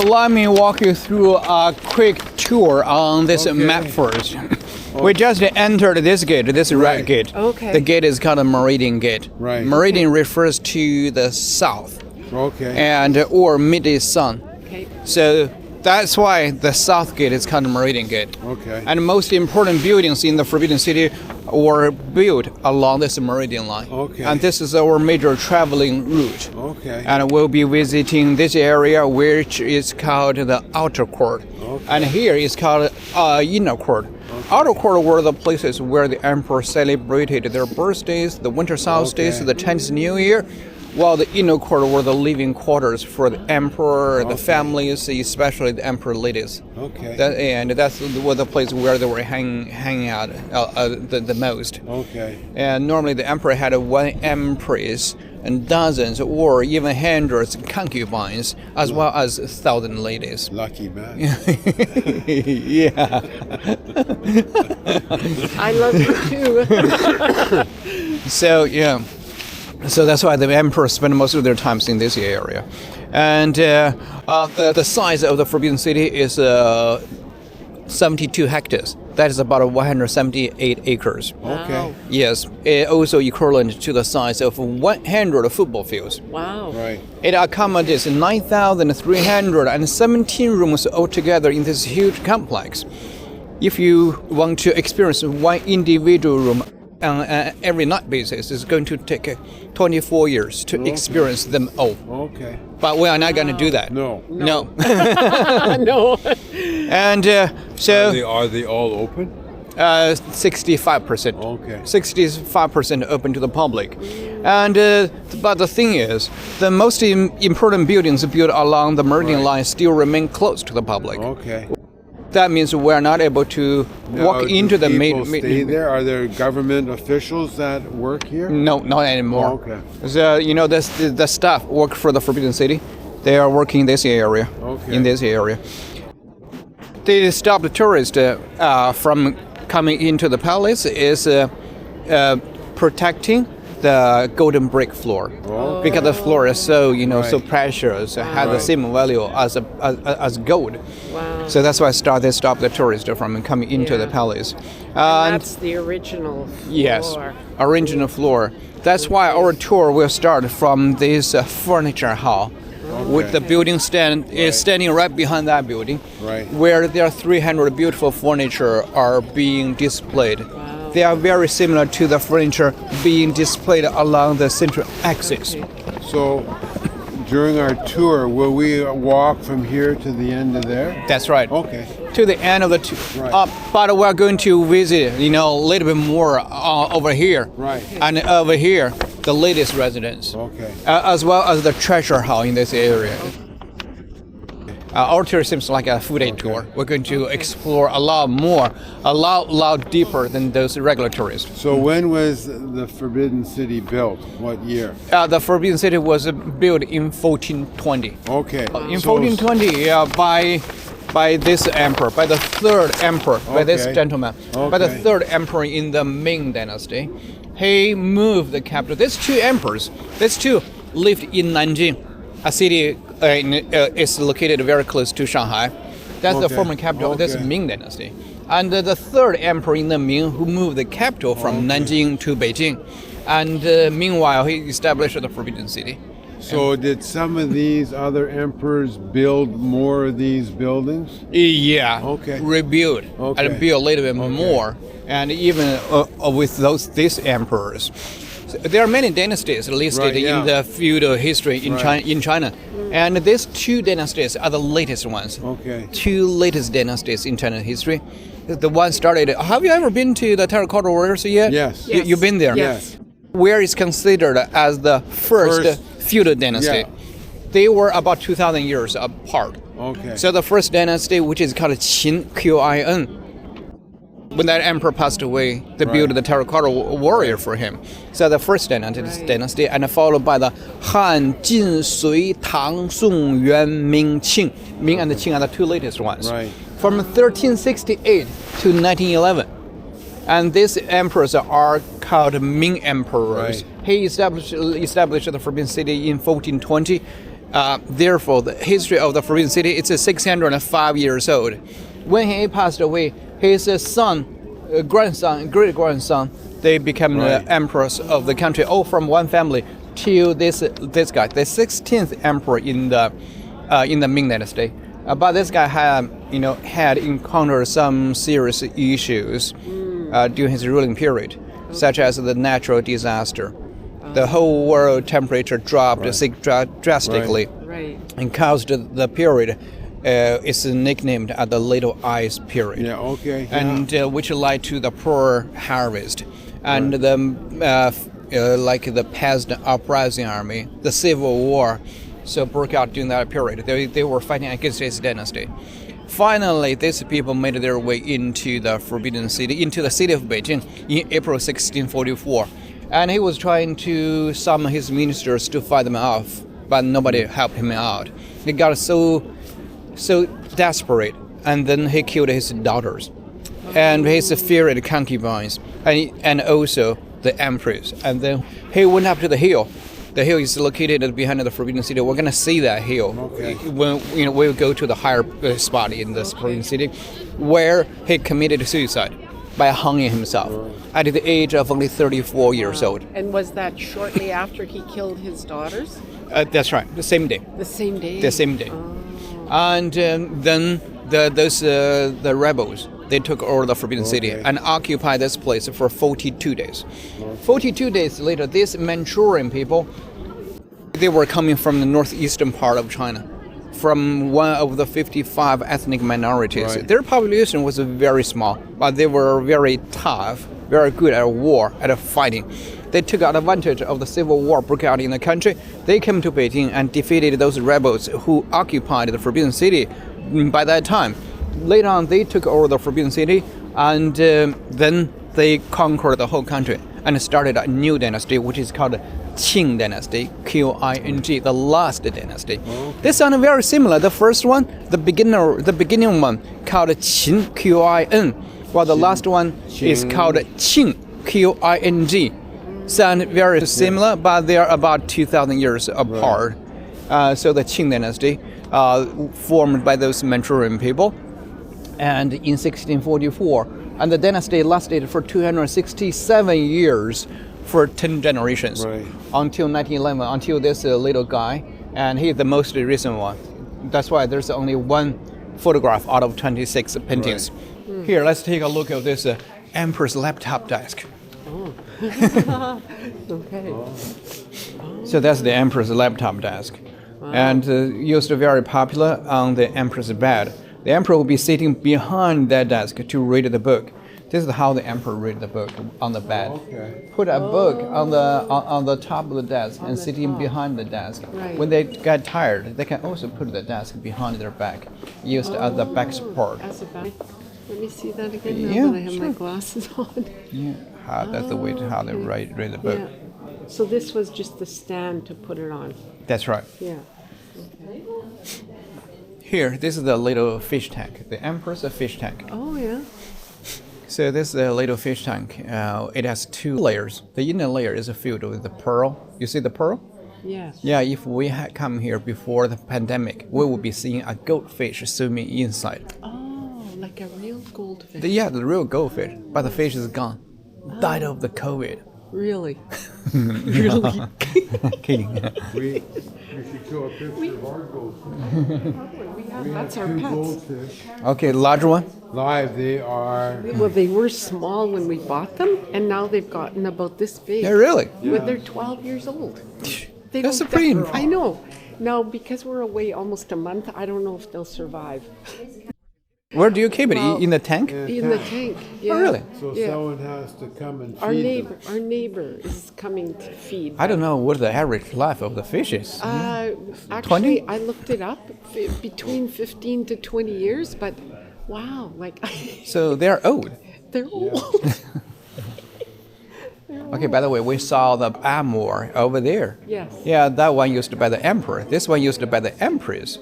let me walk you through a quick tour on this map first. We just entered this gate, this red gate. Okay. The gate is called a Meridian Gate. Right. Meridian refers to the south. Okay. And or midday sun. Okay. So that's why the south gate is called Meridian Gate. Okay. And most important buildings in the Forbidden City were built along this Meridian line. Okay. And this is our major traveling route. Okay. And we'll be visiting this area, which is called the outer court. Okay. And here is called inner court. Okay. Outer court were the places where the emperor celebrated their birthdays, the winter solstice, the Chinese New Year. While the inner court were the living quarters for the emperor, the families, especially the emperor ladies. Okay. And that's the place where they were hanging out the most. Okay. And normally the emperor had one empress and dozens or even hundreds of concubines, as well as 1,000 ladies. Lucky man. Yeah. I love you too. So, yeah. So that's why the emperor spent most of their time in this area. And the size of the Forbidden City is 72 hectares. That is about 178 acres. Okay. Yes, also equivalent to the size of 100 football fields. Wow. Right. It accommodates 9,317 rooms altogether in this huge complex. If you want to experience one individual room on an every night basis, it's going to take 24 years to experience them all. Okay. But we are not going to do that. No. No. No. And so Are they all open? 65%. Okay. 65% open to the public. And but the thing is, the most important buildings built along the Meridian line still remain closed to the public. Okay. That means we're not able to walk into the main. Stay there? Are there government officials that work here? No, not anymore. Oh, okay. So, the staff work for the Forbidden City. They are working in this area. Okay. In this area. They stop the tourists from coming into the palace is protecting the golden brick floor. Oh. Because the floor is so so Right. precious, has the same value as gold. Wow. So that's why they stop the tourists from coming into the palace. And that's the original floor. Yes, original floor. That's why our tour will start from this furniture hall. With the building is standing right behind that building, where there are 300 beautiful furniture are being displayed. Wow. They are very similar to the furniture being displayed along the central axis. So, during our tour, will we walk from here to the end of there? That's right. Okay. To the end of the tour. Right. But we're going to visit, a little bit more over here. Right. And over here, the latest residence. Okay. As well as the treasure hall in this area. Our tour seems like a food aid tour. We're going to explore a lot more, a lot deeper than those regular tourists. So when was the Forbidden City built? What year? The Forbidden City was built in 1420. Okay. In 1420, by this emperor, by the third emperor, by this gentleman, by the third emperor in the Ming Dynasty. He moved the capital. These two emperors, lived in Nanjing, a city is located very close to Shanghai. That's the former capital of this Ming Dynasty. And the third emperor in the Ming who moved the capital from Nanjing to Beijing. And meanwhile, he established the Forbidden City. So did some of these other emperors build more of these buildings? Yeah. Okay. Rebuild Okay. and build a little bit more. And even with these emperors. So there are many dynasties listed in the feudal history in China. And these two dynasties are the latest ones. Okay. Two latest dynasties in China history. The one started. Have you ever been to the Terracotta Warriors yet? Yes. You've been there? Yes. Where is considered as the first feudal dynasty. Yeah. They were about 2,000 years apart. Okay. So the first dynasty, which is called Qin, Qin, when that emperor passed away, they built the terracotta warrior for him. So the first dynasty, and followed by the Han, Jin, Sui, Tang, Song, Yuan, Ming, Qing. Ming and Qing are the two latest ones. Right. From 1368 to 1911. And these emperors are called Ming emperors. Right. He established the Forbidden City in 1420. Therefore, the history of the Forbidden City is 605 years old. When he passed away, his son, grandson, great-grandson, they became the emperors of the country, all from one family, till this guy, the 16th emperor in the Ming Dynasty. But this guy had encountered some serious issues during his ruling period, such as the natural disaster. The whole world temperature dropped drastically and caused the period. It's nicknamed as the Little Ice Period. Yeah, okay. And which led to the poor harvest and the peasant uprising army, the civil war, so broke out during that period. They were fighting against his dynasty. Finally, these people made their way into the Forbidden City, into the city of Beijing in April 1644. And he was trying to summon his ministers to fight them off, but nobody helped him out. He got so desperate, and then he killed his daughters and his favorite concubines, and also the empress. And then he went up to the hill. The hill is located behind the Forbidden City. We're gonna see that hill when we'll go to the higher spot in the Forbidden City, where he committed suicide by hanging himself at the age of only 34 years old. And was that shortly after he killed his daughters? That's right. The same day. The same day. The same day. Oh. And then the rebels, they took over the Forbidden City and occupied this place for 42 days. 42 days later, these Manchurian people, they were coming from the northeastern part of China, from one of the 55 ethnic minorities. Their population was very small, but they were very tough, very good at war, at fighting. They took advantage of the civil war broke out in the country. They came to Beijing and defeated those rebels who occupied the Forbidden City by that time. Later on, they took over the Forbidden City, and then they conquered the whole country and started a new dynasty, which is called Qing Dynasty, Qing, the last dynasty. They sound very similar. The first one, the beginning one, called Qin, Qin, while the last one is called Qing, Qing. Sound very similar, but they are about 2,000 years apart. So the Qing Dynasty, formed by those Manchurian people, and in 1644, and the dynasty lasted for 267 years, for 10 generations, until 1911, until this little guy, and he's the most recent one. That's why there's only one photograph out of 26 paintings. Here, let's take a look at this Emperor's laptop desk. Okay. So that's the Emperor's laptop desk, and used very popular on the Emperor's bed. The Emperor will be sitting behind that desk to read the book. This is how the Emperor read the book, on the bed. Put a book on the top of the desk and sitting behind the desk. When they get tired, they can also put the desk behind their back, used as the back support. As a back. Let me see that again now that I have my glasses on. Yeah, that's the way how they read the book. Yeah. So this was just the stand to put it on. That's right. Yeah. Okay. Here, this is the little fish tank, the Emperor's fish tank. Oh, yeah. So this is a little fish tank. It has two layers. The inner layer is filled with the pearl. You see the pearl? Yes. Yeah, if we had come here before the pandemic, we would be seeing a goldfish swimming inside. Oh, like a real goldfish. Yeah, the real goldfish, but the fish is gone. Died of the COVID. Really? Really? Kidding. We should show a picture of our goldfish. That's our pets. Goldfish. Okay, larger one? Live, they are. Well, they were small when we bought them, and now they've gotten about this big. Yeah, really? When they're 12 years old. They That's don't- a pretty. I know. Now, because we're away almost a month, I don't know if they'll survive. Where do you keep it? Well, In the tank? In the tank. Yeah. Oh, really? So Yeah. someone has to come and feed Our neighbor is coming to feed. I don't know what the average life of the fish is. Actually, I looked it up. Between 15 to 20 years, but wow, like So they're old. they're old. Okay, by the way, we saw the armor over there. Yes. Yeah, that one used by the emperor. This one used by the empress.